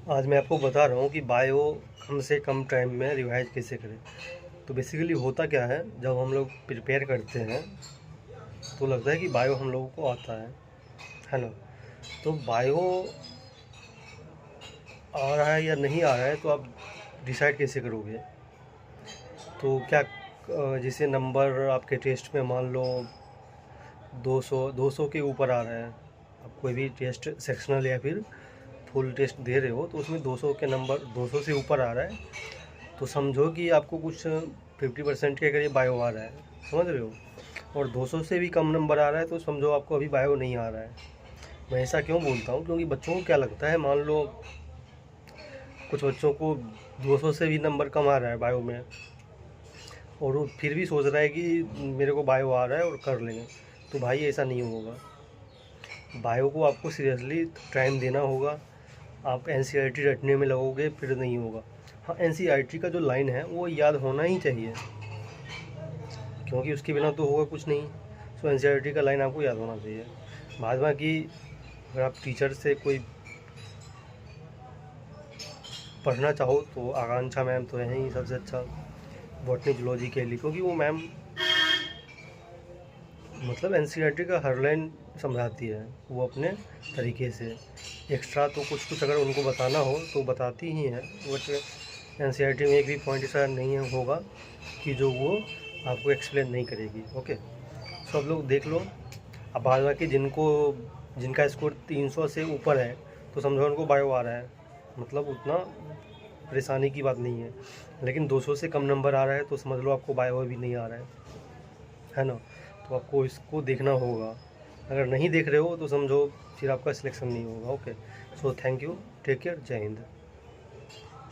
आज मैं आपको बता रहा हूँ कि बायो कम से कम टाइम में रिवाइज कैसे करें। तो बेसिकली होता क्या है, जब हम लोग प्रिपेयर करते हैं तो लगता है कि बायो हम लोगों को आता है ना। तो बायो आ रहा है या नहीं आ रहा है तो आप डिसाइड कैसे करोगे। तो क्या जैसे नंबर आपके टेस्ट में मान लो 200 के ऊपर आ रहा है, आप कोई भी टेस्ट सेक्शनल या फिर फुल टेस्ट दे रहे हो तो उसमें 200 के नंबर 200 से ऊपर आ रहा है तो समझो कि आपको कुछ 50% के करीब बायो आ रहा है, समझ रहे हो। और 200 से भी कम नंबर आ रहा है तो समझो आपको अभी बायो नहीं आ रहा है। मैं ऐसा क्यों बोलता हूँ, क्योंकि बच्चों को क्या लगता है, मान लो कुछ बच्चों को 200 से भी नंबर कम आ रहा है बायो में और वो फिर भी सोच रहा है कि मेरे को बायो आ रहा है और कर लेंगे। तो भाई ऐसा नहीं होगा। बायो को आपको सीरियसली टाइम देना होगा। आप एनसीईआरटी रटने में लगोगे फिर नहीं होगा। हाँ, एनसीईआरटी का जो लाइन है वो याद होना ही चाहिए, क्योंकि उसके बिना तो होगा कुछ नहीं। सो एनसीईआरटी का लाइन आपको याद होना चाहिए। बाद बाकी अगर आप टीचर से कोई पढ़ना चाहो तो आकांक्षा मैम तो है ही सबसे अच्छा बॉटनी जूलॉजी के लिए, क्योंकि वो मैम मतलब एनसीईआरटी का हर लाइन समझाती है वो अपने तरीके से। एक्स्ट्रा तो कुछ अगर उनको बताना हो तो बताती ही हैं, बट एनसीईआरटी में एक भी पॉइंट ऐसा नहीं होगा कि जो वो आपको एक्सप्लेन नहीं करेगी। ओके, सब लोग देख लो। अब बाद बाकी जिनका स्कोर 300 से ऊपर है तो समझो उनको बायो आ रहा है, मतलब उतना परेशानी की बात नहीं है। लेकिन 200 से कम नंबर आ रहा है तो समझ लो आपको बायो भी नहीं आ रहा है ना। तो आपको इसको देखना होगा। अगर नहीं देख रहे हो तो समझो फिर आपका सिलेक्शन नहीं होगा। Okay, so thank you, take care, जय हिंद।